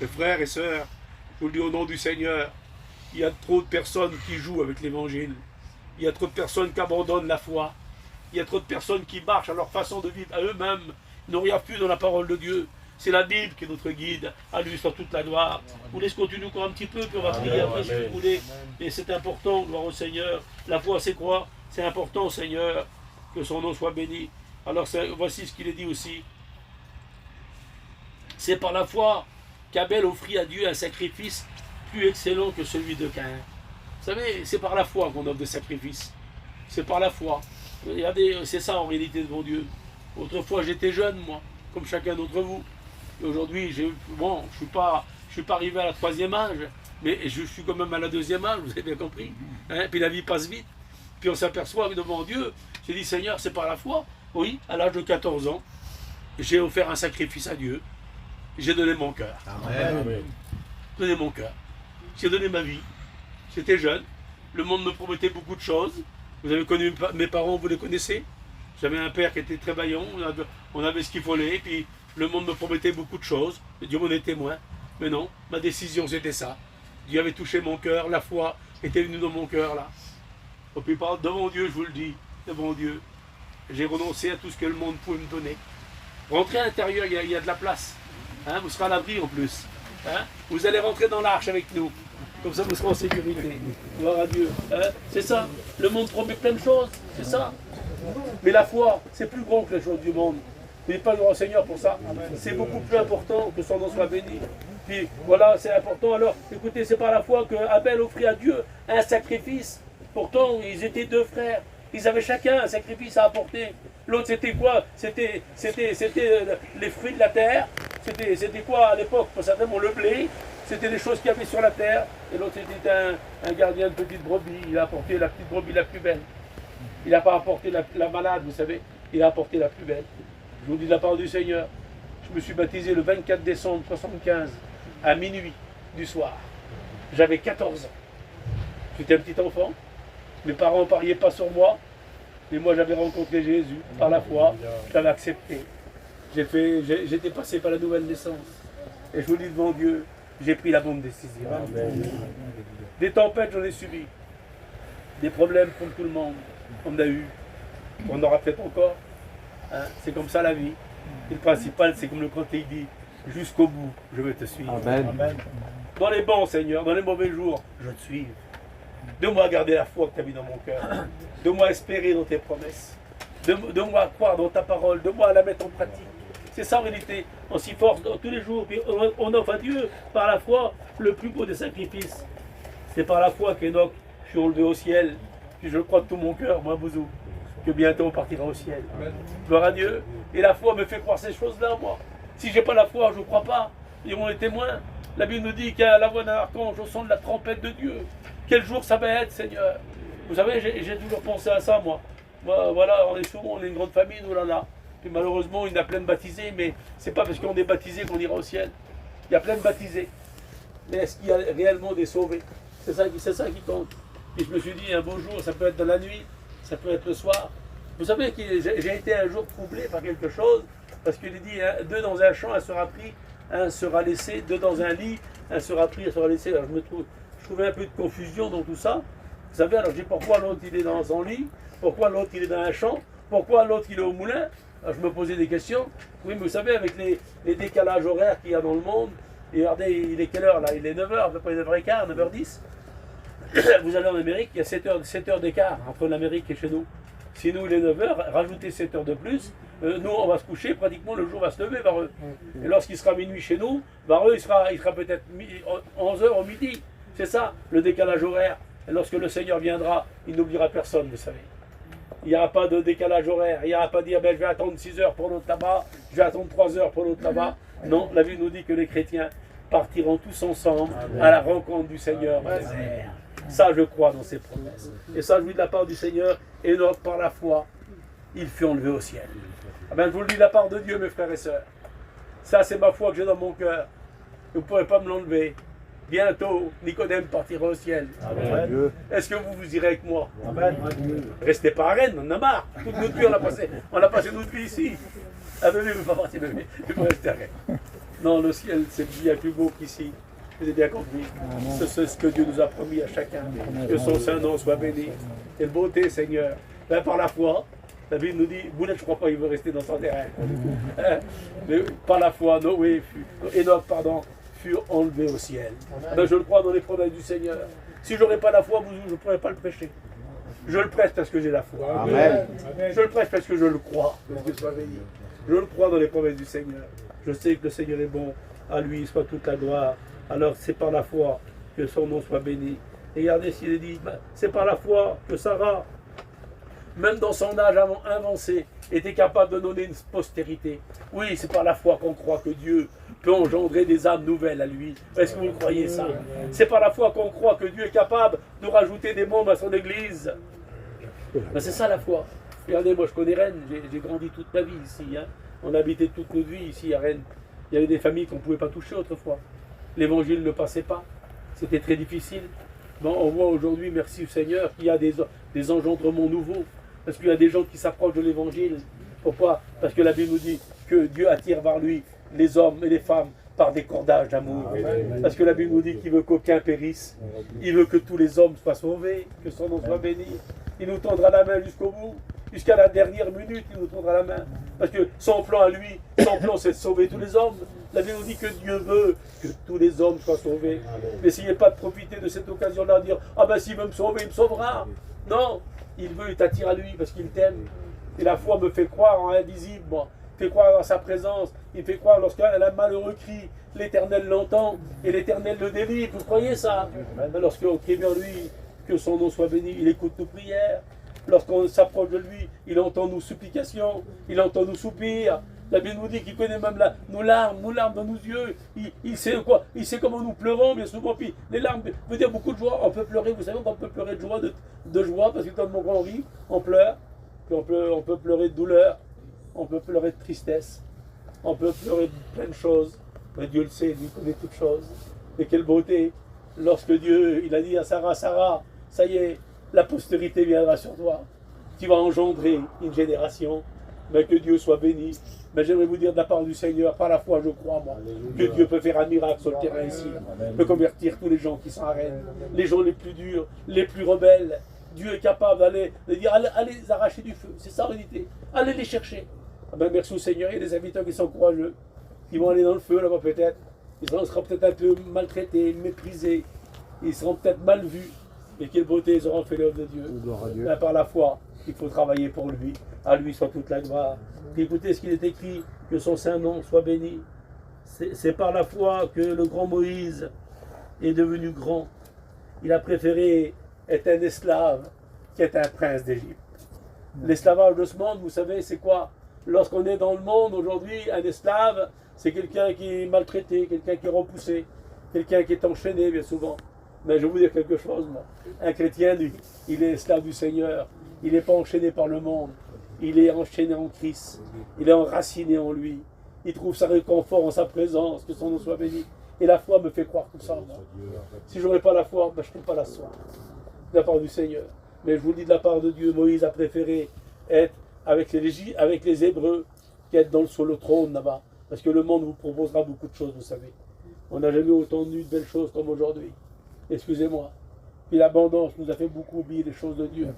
Mes frères et sœurs, je vous le dis au nom du Seigneur, il y a trop de personnes qui jouent avec l'évangile. Il y a trop de personnes qui abandonnent la foi. Il y a trop de personnes qui marchent à leur façon de vivre, à eux-mêmes. Ils n'ont rien plus dans la parole de Dieu. C'est la Bible qui est notre guide. À lui soit toute la gloire. Vous voulez continuer encore un petit peu, puis on va prier après si vous voulez. Et c'est important, gloire au Seigneur. La foi, c'est quoi? C'est important, Seigneur, que son nom soit béni. Alors voici ce qu'il est dit aussi. C'est par la foi qu'Abel offrit à Dieu un sacrifice plus excellent que celui de Caïn. Vous savez, c'est par la foi qu'on offre des sacrifices. C'est par la foi. Regardez, c'est ça en réalité devant Dieu. Autrefois, j'étais jeune, moi. comme chacun d'entre vous. Et aujourd'hui, bon, je suis pas arrivé à la 3e âge, mais je suis quand même à la 2e âge, vous avez bien compris. Hein, puis la vie passe vite. Puis on s'aperçoit que devant Dieu, j'ai dit Seigneur, c'est par la foi. Oui, à l'âge de 14 ans, j'ai offert un sacrifice à Dieu. J'ai donné mon cœur. Amen. J'ai donné mon cœur. J'ai donné ma vie. J'étais jeune. Le monde me promettait beaucoup de choses. Vous avez connu mes parents, vous les connaissez. J'avais un père qui était très vaillant. On avait ce qu'il fallait. Puis le monde me promettait beaucoup de choses. Dieu m'en est témoin. Mais non, ma décision c'était ça. Dieu avait touché mon cœur. La foi était venue dans mon cœur là. Et puis devant Dieu, je vous le dis, devant Dieu, j'ai renoncé à tout ce que le monde pouvait me donner. Rentrez à l'intérieur, il y a de la place. Hein, vous serez à l'abri en plus. Hein, vous allez rentrer dans l'arche avec nous. Comme ça, vous serez en sécurité. Gloire à Dieu. Hein, c'est ça. Le monde promet plein de choses. C'est ça. Mais la foi, c'est plus grand que les choses du monde. Vous n'êtes pas le Seigneur pour ça. C'est beaucoup plus important que son nom soit béni. Puis voilà, c'est important. Alors, écoutez, c'est par la foi que Abel offrit à Dieu un sacrifice. Pourtant, ils étaient 2 frères. Ils avaient chacun un sacrifice à apporter. L'autre, c'était quoi? C'était les fruits de la terre. C'était quoi à l'époque? Certainement le blé. C'était les choses qu'il y avait sur la terre. Et l'autre, c'était un gardien de petite brebis. Il a apporté la petite brebis la plus belle. Il n'a pas apporté la malade, vous savez. Il a apporté la plus belle. Je vous dis de la part du Seigneur. Je me suis baptisé le 24 décembre 1975 à minuit du soir. J'avais 14 ans. J'étais un petit enfant. Mes parents ne pariaient pas sur moi. Mais moi, j'avais rencontré Jésus par la foi. Je l'avais accepté. J'étais passé par la nouvelle naissance. Et je vous dis devant Dieu, j'ai pris la bonne décision. Amen. Des tempêtes, j'en ai subi. Des problèmes comme tout le monde. On a eu. On aura peut-être encore. Hein, c'est comme ça la vie. Et le principal, c'est comme le cantique dit, jusqu'au bout, je vais te suivre. Amen. Amen. Dans les bons, Seigneur, dans les mauvais jours, je te suis. Donne-moi à garder la foi que tu as mis dans mon cœur. Donne-moi à espérer dans tes promesses. Donne-moi à croire dans ta parole. Donne-moi à la mettre en pratique. C'est ça en réalité. On s'y force tous les jours. Puis on offre à Dieu par la foi le plus beau des sacrifices. C'est par la foi qu'Enoch fut enlevé au ciel. Puis je crois de tout mon cœur, moi, Bouzou, que bientôt on partira au ciel. Gloire à Dieu. Et la foi me fait croire ces choses-là, moi. Si j'ai pas la foi, je ne crois pas. Ils vont les témoins. La Bible nous dit qu'il y a la voix d'un archange au son de la trompette de Dieu. Quel jour ça va être, Seigneur? Vous savez, j'ai toujours pensé à ça, moi. Voilà, on est une grande famille, nous là. Puis malheureusement, il y en a plein de baptisés, mais c'est pas parce qu'on est baptisé qu'on ira au ciel. Il y a plein de baptisés. Mais est-ce qu'il y a réellement des sauvés? C'est ça qui compte. Et je me suis dit, un beau jour, ça peut être dans la nuit, ça peut être le soir. Vous savez que j'ai été un jour troublé par quelque chose, parce qu'il est dit, hein, 2 dans un champ, un sera pris, un sera laissé, 2 dans un lit, un sera pris, un sera laissé. Alors je trouvais un peu de confusion dans tout ça. Vous savez, alors je dis, pourquoi l'autre il est dans son lit? Pourquoi l'autre il est dans un champ? Pourquoi l'autre il est au moulin? Alors, je me posais des questions. Oui, mais vous savez, avec les décalages horaires qu'il y a dans le monde, et regardez, il est quelle heure là? Il est 9h, à peu près 9h15, 9h10. Vous allez en Amérique, il y a 7 heures d'écart entre l'Amérique et chez nous. Si nous, il est 9h, rajoutez 7 heures de plus, nous, on va se coucher, pratiquement le jour va se lever vers eux. Et lorsqu'il sera minuit chez nous, vers eux, il sera peut-être 11h au midi. C'est ça, le décalage horaire. Et lorsque le Seigneur viendra, il n'oubliera personne, vous savez. Il n'y aura pas de décalage horaire. Il n'y aura pas de dire, ben, je vais attendre 6 heures pour l'autre là-bas, je vais attendre 3 heures pour l'autre là-bas. Non, la Bible nous dit que les chrétiens partiront tous ensemble à la rencontre du Seigneur. Ça, je crois dans ses promesses. Et ça, je vous dis de la part du Seigneur, et donc par la foi, il fut enlevé au ciel. Ah ben, je vous le dis de la part de Dieu, mes frères et sœurs. Ça, c'est ma foi que j'ai dans mon cœur. Vous ne pourrez pas me l'enlever. Bientôt, Nicodème partira au ciel. Amen. Est-ce que vous irez avec moi? Amen. Restez pas à Rennes, on en a marre. Toute notre vie, on a passé notre vie ici. Ah, bébé, ne pas partir, bébé. Il faut rester à Rennes. Non, le ciel, c'est bien plus beau qu'ici. Vous avez bien compris. C'est ce que Dieu nous a promis à chacun. Que son Saint-Nom soit béni. Quelle beauté, Seigneur. Ben, par la foi, la Bible nous dit, Boulette, je ne crois pas qu'il veut rester dans son terrain. Mais par la foi, Noé Enoch, fut enlevé au ciel. Ben, je le crois dans les promesses du Seigneur. Si je n'aurais pas la foi, je ne pourrais pas le prêcher. Je le prêche parce que j'ai la foi. Amen. Je le prêche parce que je le crois. Que Dieu soit béni. Je le crois dans les promesses du Seigneur. Je sais que le Seigneur est bon. À lui soit toute la gloire. Alors c'est par la foi que son nom soit béni. Et regardez s'il est dit, c'est par la foi que Sarah, même dans son âge avancé, était capable de donner une postérité. Oui, c'est par la foi qu'on croit que Dieu peut engendrer des âmes nouvelles à lui. Est-ce que vous le croyez ça? C'est par la foi qu'on croit que Dieu est capable de rajouter des membres à son église. Ben, c'est ça la foi. Regardez, moi je connais Rennes, j'ai grandi toute ma vie ici. Hein. On habitait toute notre vie ici à Rennes. Il y avait des familles qu'on ne pouvait pas toucher autrefois. L'évangile ne passait pas. C'était très difficile. Bon, on voit aujourd'hui, merci au Seigneur, qu'il y a des engendrements nouveaux. Parce qu'il y a des gens qui s'approchent de l'évangile. Pourquoi? Parce que la Bible nous dit que Dieu attire vers lui les hommes et les femmes par des cordages d'amour. Parce que la Bible nous dit qu'il veut qu'aucun périsse. Il veut que tous les hommes soient sauvés, que son nom soit béni. Il nous tendra la main jusqu'au bout. Jusqu'à la dernière minute, il nous tendra la main. Parce que son plan à lui, son plan c'est de sauver tous les hommes. La Bible nous dit que Dieu veut que tous les hommes soient sauvés. N'essayez pas de profiter de cette occasion-là, de dire « Ah ben s'il veut me sauver, il me sauvera ». Non, il veut, il t'attire à lui parce qu'il t'aime. Et la foi me fait croire en l'indisible, moi. Il fait croire en sa présence. Il fait croire lorsqu'un malheureux crie, l'Éternel l'entend et l'Éternel le délivre. Vous croyez ça? Lorsqu'on crie vers lui, que son nom soit béni, il écoute nos prières. Lorsqu'on s'approche de lui, il entend nos supplications, il entend nos soupirs. La Bible nous dit qu'il connaît même nos larmes dans nos yeux. Il sait quoi? Il sait comment nous pleurons, bien souvent. Puis les larmes veut dire beaucoup de joie. On peut pleurer, vous savez qu'on peut pleurer de joie, de joie, parce que quand on rit, on pleure. Puis on peut pleurer de douleur, on peut pleurer de tristesse, on peut pleurer de plein de choses. Mais Dieu le sait, il connaît toutes choses. Et quelle beauté! Lorsque Dieu, il a dit à Sarah, Sarah, ça y est, la postérité viendra sur toi. Tu vas engendrer une génération. Mais que Dieu soit béni. Mais j'aimerais vous dire de la part du Seigneur, par la foi, je crois, moi, que Dieu peut faire un miracle sur le terrain ici. Peut convertir tous les gens qui sont à Rennes, les gens les plus durs, les plus rebelles. Dieu est capable d'aller dire, allez les arracher du feu. C'est ça en réalité. Allez les chercher. Ah ben, merci au Seigneur, il y a des habitants qui sont courageux. Ils vont aller dans le feu là-bas peut-être. Ils seront peut-être un peu maltraités, méprisés. Ils seront peut-être mal vus. Mais quelle beauté, ils auront fait l'œuvre de Dieu. Ben, par la foi, il faut travailler pour lui. À lui soit toute la gloire. Et écoutez ce qu'il est écrit, que son saint nom soit béni. C'est par la foi que le grand Moïse est devenu grand. Il a préféré être un esclave qu'être un prince d'Égypte. L'esclavage de ce monde, vous savez, c'est quoi? Lorsqu'on est dans le monde aujourd'hui, un esclave, c'est quelqu'un qui est maltraité, quelqu'un qui est repoussé, quelqu'un qui est enchaîné bien souvent. Mais je vais vous dire quelque chose, moi. Un chrétien, lui, il est esclave du Seigneur. Il n'est pas enchaîné par le monde. Il est enchaîné en Christ. Il est enraciné en lui. Il trouve sa réconfort en sa présence, que son nom soit béni. Et la foi me fait croire tout ça, moi. Si je n'aurais pas la foi, ben, je ne trouve pas la foi. De la part du Seigneur. Mais je vous le dis de la part de Dieu, Moïse a préféré être avec les Hébreux qu'être sur le trône là-bas. Parce que le monde vous proposera beaucoup de choses, vous savez. On n'a jamais autant eu de belles choses comme aujourd'hui. Excusez-moi. Puis l'abondance nous a fait beaucoup oublier les choses de Dieu.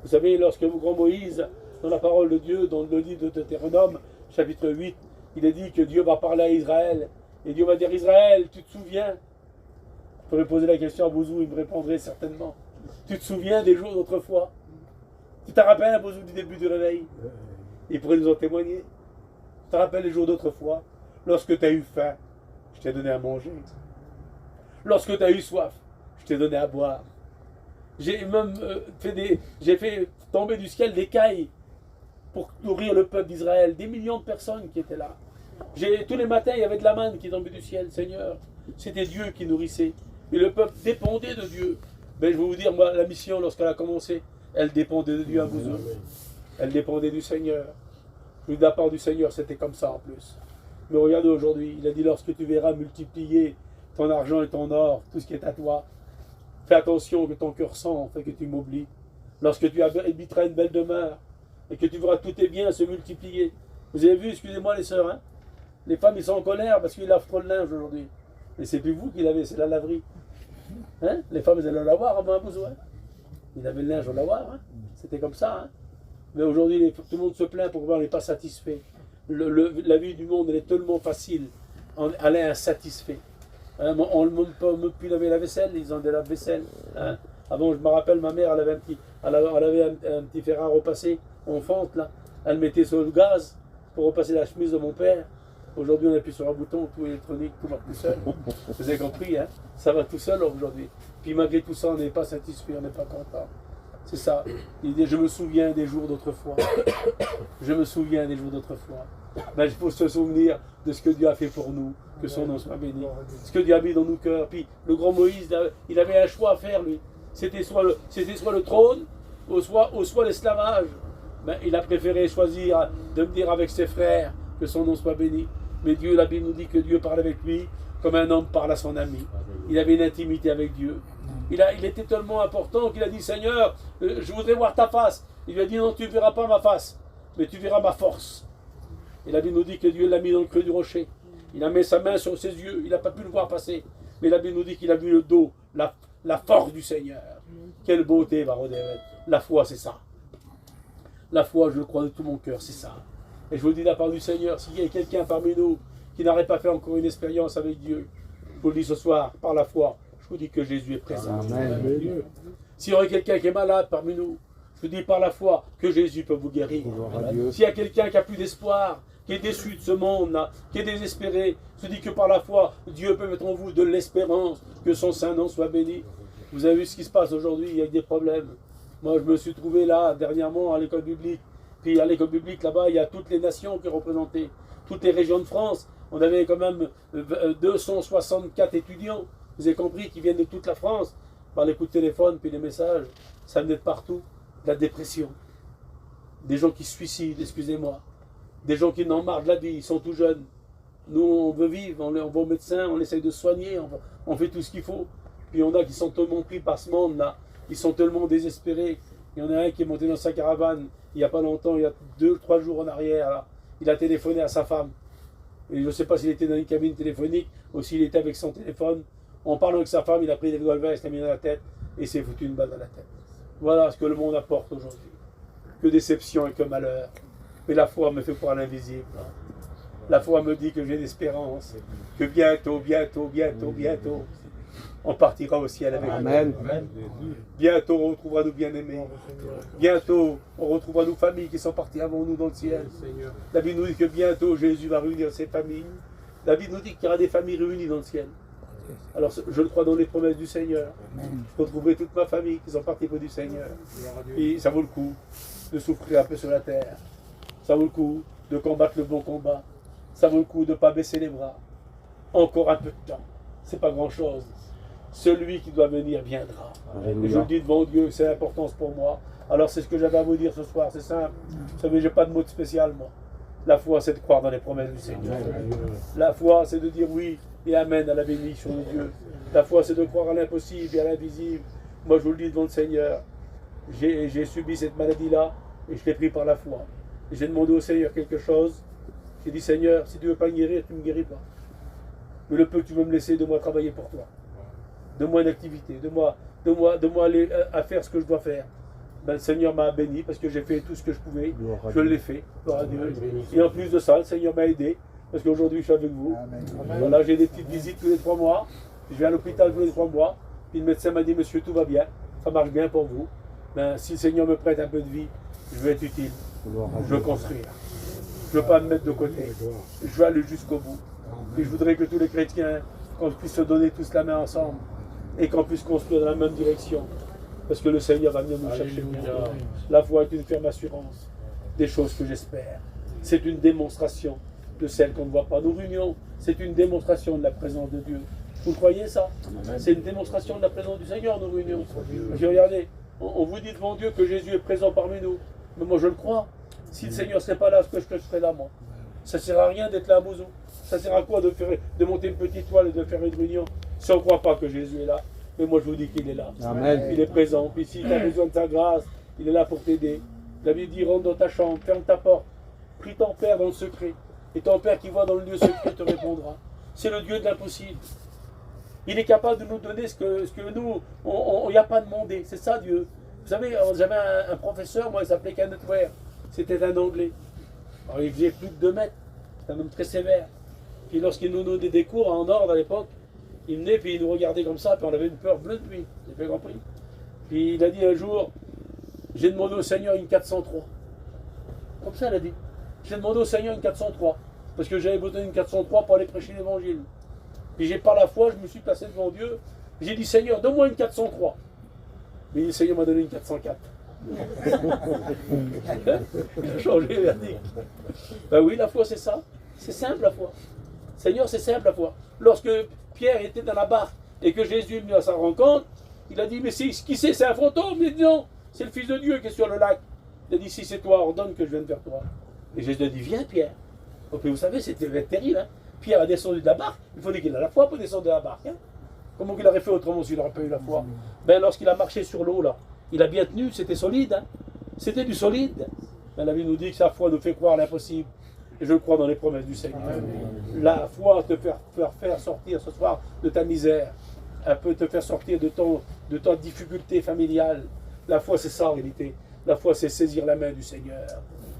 Vous savez, lorsque le grand Moïse, dans la parole de Dieu, dans le livre de Deutéronome, chapitre 8, il est dit que Dieu va parler à Israël. Et Dieu va dire, Israël, tu te souviens? Je pourrais poser la question à Bouzou, il me répondrait certainement. Tu te souviens des jours d'autrefois? Tu te rappelles, Bouzou, du début du réveil? Il pourrait nous en témoigner. Tu te rappelles les jours d'autrefois? Lorsque tu as eu faim, je t'ai donné à manger. Lorsque tu as eu soif, je t'ai donné à boire. J'ai même fait tomber du ciel des cailles pour nourrir le peuple d'Israël. Des millions de personnes qui étaient là. Tous les matins, il y avait de la manne qui tombait du ciel, Seigneur. C'était Dieu qui nourrissait. Et le peuple dépendait de Dieu. Mais je vais vous dire, moi, la mission, lorsqu'elle a commencé, elle dépendait de Dieu à vous. Elle dépendait du Seigneur. De la part du Seigneur, c'était comme ça en plus. Mais regardez aujourd'hui, il a dit, lorsque tu verras multiplier ton argent et ton or, tout ce qui est à toi, fais attention que ton cœur sente et que tu m'oublies. Lorsque tu habiteras une belle demeure et que tu verras tous tes biens se multiplier. Vous avez vu, excusez-moi les sœurs, hein? Les femmes, ils sont en colère parce qu'ils lavent trop le linge aujourd'hui. Mais c'est plus vous qui l'avez, c'est la laverie. Hein? Les femmes, elles allaient au lavoir avant un besoin. Ils avaient le linge au lavoir, hein? C'était comme ça. Hein? Mais aujourd'hui, tout le monde se plaint pour on n'est pas satisfait. La vie du monde, elle est tellement facile. Elle est insatisfaite. Hein? On ne peut plus laver la vaisselle, ils ont des lave-vaisselle. Hein? Avant, je me rappelle, ma mère, elle avait un petit fer à repasser en fente, là. Elle mettait sur le gaz pour repasser la chemise de mon père. Aujourd'hui, on appuie sur un bouton, tout électronique, tout va tout seul. Vous avez compris, hein? Ça va tout seul aujourd'hui. Puis malgré tout ça, on n'est pas satisfait, on n'est pas content. C'est ça. Il dit, je me souviens des jours d'autrefois. Je me souviens des jours d'autrefois. Ben, il faut se souvenir de ce que Dieu a fait pour nous, que son nom soit béni. Ce que Dieu a mis dans nos cœurs. Puis le grand Moïse, il avait un choix à faire, lui. C'était soit le trône, ou soit l'esclavage. Ben, il a préféré choisir de venir avec ses frères, que son nom soit béni. Mais Dieu, la Bible nous dit que Dieu parle avec lui comme un homme parle à son ami. Il avait une intimité avec Dieu. Il était tellement important qu'il a dit, Seigneur, je voudrais voir ta face. Il lui a dit, non, tu ne verras pas ma face, mais tu verras ma force. Et la Bible nous dit que Dieu l'a mis dans le creux du rocher. Il a mis sa main sur ses yeux, il n'a pas pu le voir passer. Mais la Bible nous dit qu'il a vu le dos, la force du Seigneur. Quelle beauté, Varodéret. La foi, c'est ça. La foi, je le crois de tout mon cœur, c'est ça. Et je vous le dis de la part du Seigneur, s'il y a quelqu'un parmi nous qui n'aurait pas fait encore une expérience avec Dieu, je vous le dis ce soir, par la foi, je vous dis que Jésus est présent. S'il y aurait quelqu'un qui est malade parmi nous, je vous dis par la foi que Jésus peut vous guérir. S'il y a quelqu'un qui n'a plus d'espoir, qui est déçu de ce monde-là, qui est désespéré, je vous dis que par la foi, Dieu peut mettre en vous de l'espérance, que son saint nom soit béni. Vous avez vu ce qui se passe aujourd'hui, il y a des problèmes. Moi, je me suis trouvé là, dernièrement, à l'école biblique. Puis à l'école biblique, là-bas, il y a toutes les nations qui sont représentées, toutes les régions de France. On avait quand même 264 étudiants, vous avez compris, qui viennent de toute la France. Par les coups de téléphone, puis les messages, ça venait de partout. De la dépression. Des gens qui se suicident, excusez-moi. Des gens qui n'en marrent de la vie, ils sont tout jeunes. Nous, on veut vivre, on va au médecin, on essaye de se soigner, on fait tout ce qu'il faut. Puis il y en a qui sont tellement pris par ce monde-là, ils sont tellement désespérés. Il y en a un qui est monté dans sa caravane, il n'y a pas longtemps, il y a 2-3 jours en arrière, là. Il a téléphoné à sa femme. Et je ne sais pas s'il était dans une cabine téléphonique ou s'il était avec son téléphone. En parlant avec sa femme, il a pris des revolvers, il s'est mis dans la tête et s'est foutu une balle dans la tête. Voilà ce que le monde apporte aujourd'hui. Que déception et que malheur. Mais la foi me fait croire l'invisible. La foi me dit que j'ai l'espérance, que bientôt, on partira au ciel avec Amen. nous. Bientôt, on retrouvera nos bien-aimés. Bientôt, on retrouvera nos familles qui sont parties avant nous dans le ciel. La Bible nous dit que bientôt, Jésus va réunir ses familles. La Bible nous dit qu'il y aura des familles réunies dans le ciel. Alors, je le crois dans les promesses du Seigneur. Je retrouverai toute ma famille qui sont partis pour du Seigneur. Et ça vaut le coup de souffrir un peu sur la terre. Ça vaut le coup de combattre le bon combat. Ça vaut le coup de ne pas baisser les bras. Encore un peu de temps. C'est pas grand-chose. Celui qui doit venir viendra. Et je le dis devant Dieu, c'est l'importance pour moi. Alors c'est ce que j'avais à vous dire ce soir, c'est simple. Vous savez, j'ai pas de mot spécial, moi. La foi, c'est de croire dans les promesses du Seigneur. La foi, c'est de dire oui et amen à la bénédiction de Dieu. La foi, c'est de croire à l'impossible et à l'invisible. Moi, je vous le dis devant le Seigneur. J'ai subi cette maladie-là et je l'ai pris par la foi. J'ai demandé au Seigneur quelque chose. J'ai dit, Seigneur, si tu ne veux pas me guérir, tu ne me guéris pas. Mais le peu que tu veux me laisser, de moi travailler pour toi. Donne-moi une activité, donne-moi aller à faire ce que je dois faire. Ben, le Seigneur m'a béni parce que j'ai fait tout ce que je pouvais. Je l'ai fait. Gloire à Dieu. Et en plus de ça, le Seigneur m'a aidé parce qu'aujourd'hui je suis avec vous. Voilà, j'ai des petites visites tous les 3 mois. Je vais à l'hôpital tous les 3 mois. Puis le médecin m'a dit, monsieur, tout va bien. Ça marche bien pour vous. Ben, si le Seigneur me prête un peu de vie, je vais être utile. Je veux construire. Je ne veux pas me mettre de côté. Je veux aller jusqu'au bout. Et je voudrais que tous les chrétiens, qu'on puisse se donner tous la main ensemble et qu'on puisse construire dans la même direction. Parce que le Seigneur va venir nous chercher. La foi est une ferme assurance des choses que j'espère. C'est une démonstration de celles qu'on ne voit pas. Nos réunions, c'est une démonstration de la présence de Dieu. Vous croyez ça? C'est une démonstration de la présence du Seigneur, nos réunions. Regardez, on vous dit devant Dieu que Jésus est présent parmi nous. Mais moi je le crois. Si le Seigneur ne serait pas là, est-ce que je serais là, moi? Ça ne sert à rien d'être là à Bouzou. Ça sert à quoi de monter une petite toile et de faire une réunion si on ne croit pas que Jésus est là? Mais moi je vous dis qu'il est là. Amen. Il est présent. Puis si tu as besoin de sa grâce, il est là pour t'aider. La Bible dit, rentre dans ta chambre, ferme ta porte, prie ton Père dans le secret. Et ton Père qui voit dans le lieu secret te répondra. C'est le Dieu de l'impossible. Il est capable de nous donner ce que nous, il n'y a pas demandé. C'est ça Dieu. Vous savez, j'avais un professeur, moi il s'appelait Kenneth Ware. C'était un Anglais. Alors il faisait plus de 2 mètres. C'est un homme très sévère. Puis lorsqu'il nous donnait des cours en ordre à l'époque, il venait puis il nous regardait comme ça, puis on avait une peur bleue de lui. Vous avez compris? Puis il a dit un jour, j'ai demandé au Seigneur une 403. Comme ça il a dit. J'ai demandé au Seigneur une 403. Parce que j'avais besoin d'une 403 pour aller prêcher l'évangile. Puis j'ai par la foi, je me suis placé devant Dieu. J'ai dit, Seigneur, donne-moi une 403. Mais le Seigneur m'a donné une 404. Il a changé le verdict. Ben oui, la foi c'est ça. C'est simple la foi. Seigneur, c'est simple la foi. Lorsque Pierre était dans la barque et que Jésus est venu à sa rencontre, il a dit, mais qui c'est un fantôme? Il a dit non, c'est le Fils de Dieu qui est sur le lac. Il a dit, si c'est toi, ordonne que je vienne vers toi. Et Jésus a dit, viens Pierre. Donc, vous savez, c'était terrible. Hein? Pierre a descendu de la barque, il fallait qu'il ait la foi pour descendre de la barque. Hein? Comment qu'il aurait fait autrement s'il n'aurait pas eu la foi? Ben, lorsqu'il a marché sur l'eau, là, il a bien tenu, c'était solide. Hein? C'était du solide. Ben, la Bible nous dit que sa foi nous fait croire l'impossible. Et je le crois dans les promesses du Seigneur. La foi te faire sortir ce soir de ta misère. Elle peut te faire sortir de ta difficulté familiale. La foi, c'est ça en réalité. La foi, c'est saisir la main du Seigneur.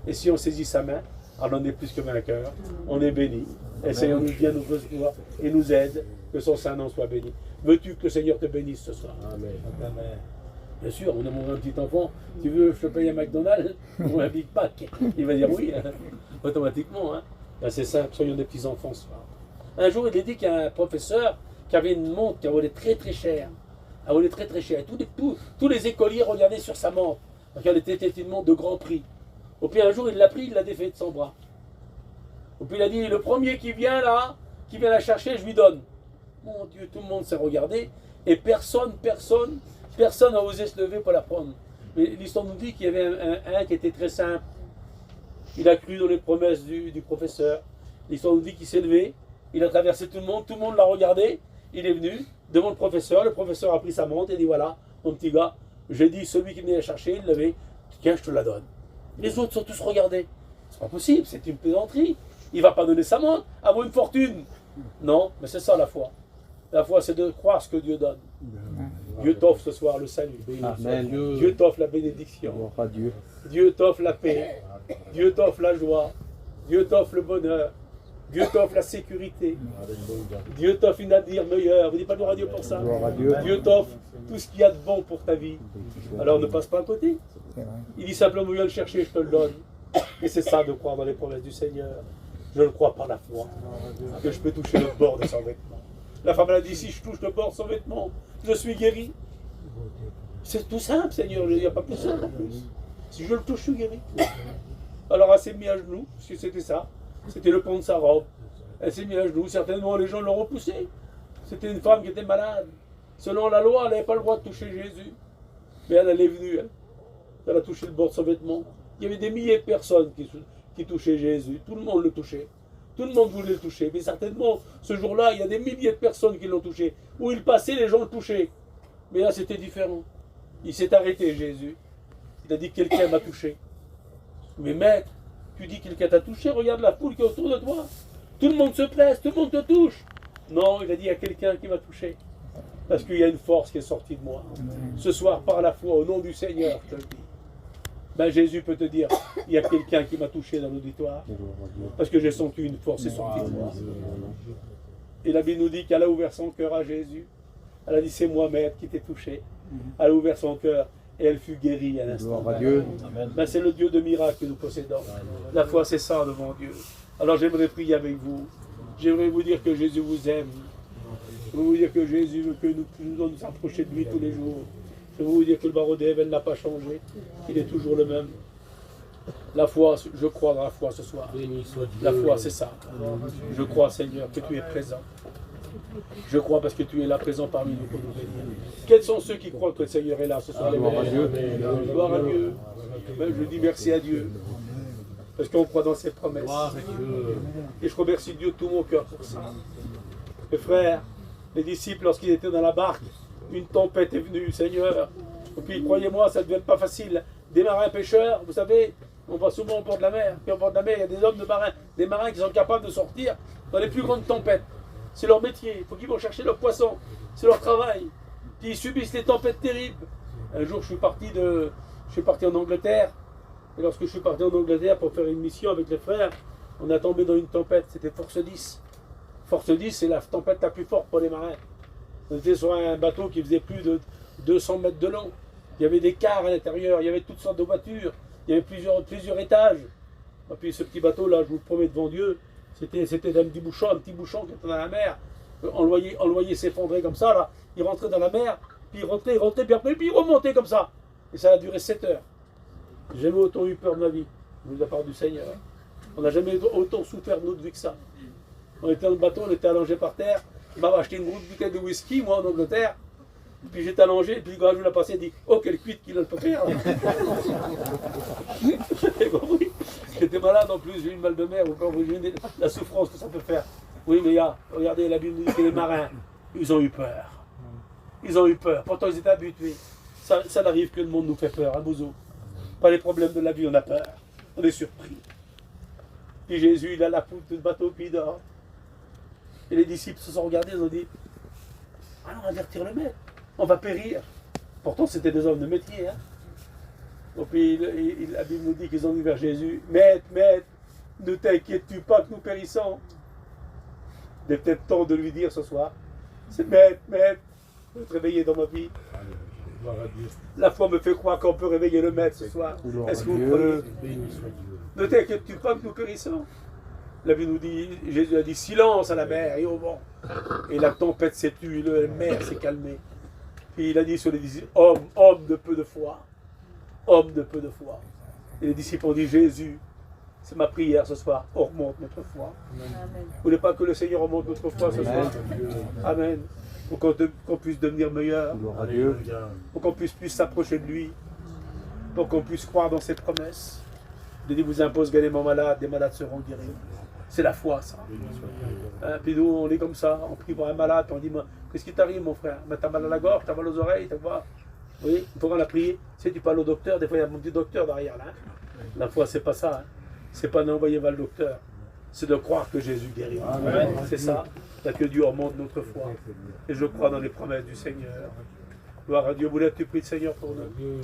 Et si on saisit sa main, alors on est plus que vainqueur. On est béni. Et le Seigneur nous vient nous recevoir et nous aide. Que son Saint-Nom soit béni. Veux-tu que le Seigneur te bénisse ce soir? Amen. Amen. Bien sûr, on demande à un petit enfant, tu veux que je te paye un McDonald's ou un Big Mac? Il va dire oui, hein, automatiquement. Hein. Ben, c'est simple, soyons des petits enfants ce soir. Un jour, il est dit qu'il y a un professeur qui avait une montre qui a volé très très cher. Elle volait très très cher. Tous les écoliers regardaient sur sa montre. Donc elle était une montre de grand prix. Et puis un jour, il l'a pris, il l'a défait de son bras. Et puis il a dit, le premier qui vient là, qui vient la chercher, je lui donne. Mon Dieu, tout le monde s'est regardé. Et personne n'a osé se lever pour la prendre. Mais l'histoire nous dit qu'il y avait un qui était très simple. Il a cru dans les promesses du professeur. L'histoire nous dit qu'il s'est levé. Il a traversé tout le monde l'a regardé. Il est venu devant le professeur a pris sa montre et dit voilà, mon petit gars, j'ai dit celui qui venait la chercher, il l'avait, tiens, je te la donne. Les autres sont tous regardés. C'est pas possible, c'est une plaisanterie. Il va pas donner sa montre, avoir une fortune. Non, mais c'est ça la foi. La foi, c'est de croire ce que Dieu donne. Dieu t'offre ce soir le salut. Amen. Dieu t'offre la bénédiction. Dieu t'offre la paix. Dieu t'offre la joie. Dieu t'offre le bonheur. Dieu t'offre la sécurité. Dieu t'offre une avenir meilleur. Vous dites pas gloire à Dieu pour ça? Dieu t'offre tout ce qu'il y a de bon pour ta vie. Alors ne passe pas à côté. Il dit simplement, viens le chercher, je te le donne. Et c'est ça de croire dans les promesses du Seigneur. Je le crois par la foi. Que je peux toucher le bord de son vêtement. La femme elle a dit, si je touche le bord de son vêtement, je suis guéri. C'est tout simple, Seigneur. Il n'y a pas plus simple en plus. Si je le touche, je suis guéri. Alors elle s'est mise à genoux, parce que c'était ça. C'était le pont de sa robe. Elle s'est mise à genoux. Certainement, les gens l'ont repoussée. C'était une femme qui était malade. Selon la loi, elle n'avait pas le droit de toucher Jésus. Mais elle est venue. Elle a touché le bord de son vêtement. Il y avait des milliers de personnes qui touchaient Jésus. Tout le monde le touchait. Tout le monde voulait le toucher. Mais certainement, ce jour-là, il y a des milliers de personnes qui l'ont touché. Où il passait, les gens le touchaient. Mais là, c'était différent. Il s'est arrêté, Jésus. Il a dit, quelqu'un m'a touché. Mais maître, tu dis que quelqu'un t'a touché, regarde la foule qui est autour de toi. Tout le monde se presse, tout le monde te touche. Non, il a dit, il y a quelqu'un qui m'a touché. Parce qu'il y a une force qui est sortie de moi. Ce soir, par la foi, au nom du Seigneur, je te le dis. Ben, Jésus peut te dire, il y a quelqu'un qui m'a touché dans l'auditoire. Parce que j'ai senti une force qui est sortie de moi. Et la Bible nous dit qu'elle a ouvert son cœur à Jésus. Elle a dit, c'est moi, maître, qui t'ai touché. Elle a ouvert son cœur. Et elle fut guérie à l'instant. Ben, c'est le Dieu de miracles que nous possédons. La foi, c'est ça devant Dieu. Alors j'aimerais prier avec vous. J'aimerais vous dire que Jésus vous aime. Je veux vous dire que Jésus veut que nous approcher de lui tous les jours. Je veux vous dire que le Barodève, elle n'a pas changé. Il est toujours le même. La foi, je crois dans la foi ce soir. La foi, c'est ça. Je crois, Seigneur, que tu es présent. Je crois parce que tu es là présent parmi nous pour nous bénir. Quels sont ceux qui croient que le Seigneur est là ce soir? Gloire à Dieu. Gloire à Dieu. Ben, je dis merci à Dieu. Parce qu'on croit dans ses promesses. Et je remercie Dieu de tout mon cœur pour ça. Mes frères, les disciples, lorsqu'ils étaient dans la barque, une tempête est venue, Seigneur. Et puis, croyez-moi, ça ne devait être pas facile. Des marins pêcheurs, vous savez, on va souvent au bord de la mer. Puis au bord de la mer, il y a des hommes de marins, des marins qui sont capables de sortir dans les plus grandes tempêtes. C'est leur métier. Il faut qu'ils vont chercher leurs poissons. C'est leur travail. Puis ils subissent des tempêtes terribles. Un jour, je suis parti en Angleterre. Et lorsque je suis parti en Angleterre pour faire une mission avec les frères, on a tombé dans une tempête. C'était Force 10. Force 10, c'est la tempête la plus forte pour les marins. On était sur un bateau qui faisait plus de 200 mètres de long. Il y avait des cars à l'intérieur. Il y avait toutes sortes de voitures. Il y avait plusieurs étages. Et puis ce petit bateau-là, je vous le promets devant Dieu, c'était un petit bouchon qui était dans la mer. On le voyait s'effondrer comme ça, là. Il rentrait dans la mer, puis il rentrait, puis après, puis il remontait comme ça. Et ça a duré 7 heures. J'ai jamais autant eu peur de ma vie, de la part du Seigneur. On n'a jamais autant souffert de notre vie que ça. On était dans le bateau, on était allongé par terre. Il m'avait acheté une grosse bouteille de whisky, moi, en Angleterre. Et puis j'étais allongé, et puis quand je l'ai passé, il dit « Oh, quelle cuite qu'il a le faire !» J'étais malade en plus, j'ai eu une mal de mer, j'ai eu la souffrance que ça peut faire. Oui, mais regardez, la Bible dit que les marins, ils ont eu peur. Ils ont eu peur, pourtant ils étaient habitués. Ça n'arrive que le monde nous fait peur, hein, Bozo. Pas les problèmes de la vie, on a peur. On est surpris. Et Jésus, il a la poutre du bateau, puis il dort. Et les disciples se sont regardés, ils ont dit « Allons avertir le maître, on va périr. » Pourtant, c'était des hommes de métier. Hein. Donc, puis, la Bible nous dit qu'ils ont dit vers Jésus « Maître, maître, ne t'inquiètes-tu pas que nous périssons ?» Il est peut-être temps de lui dire ce soir « C'est maître, maître, je veux te réveiller dans ma vie. » La foi me fait croire qu'on peut réveiller le maître ce soir. Est-ce que vous croyez? Ne t'inquiètes-tu pas que nous périssons? La Bible nous dit, Jésus a dit silence à la mer et au vent. Et la tempête s'est tue, la mer s'est calmée. Puis il a dit sur les disciples, homme de peu de foi. Homme de peu de foi. Et les disciples ont dit, Jésus, c'est ma prière ce soir, augmente notre foi. Vous ne voulez pas que le Seigneur augmente notre foi ce soir? Amen. Pour qu'on puisse devenir meilleur. Pour qu'on puisse plus s'approcher de lui. Pour qu'on puisse croire dans ses promesses. Il dit, vous impose gagnement malade, des malades seront guéris. C'est la foi, ça. Hein, puis nous, on est comme ça, on prie pour un malade, puis on dit, qu'est-ce qui t'arrive, mon frère? T'as mal à la gorge, t'as mal aux oreilles, t'as quoi? Vous voyez, il faut qu'on la prie. Tu sais, tu parles au docteur, des fois il y a mon petit docteur derrière là. Hein. La foi, c'est pas ça. Hein. C'est pas d'envoyer vers le docteur. C'est de croire que Jésus guérit. C'est ça. Que Dieu augmente notre foi. Et je crois dans les promesses du Seigneur. Gloire à Dieu. Vous l'êtes-tu pris, Seigneur, pour nous?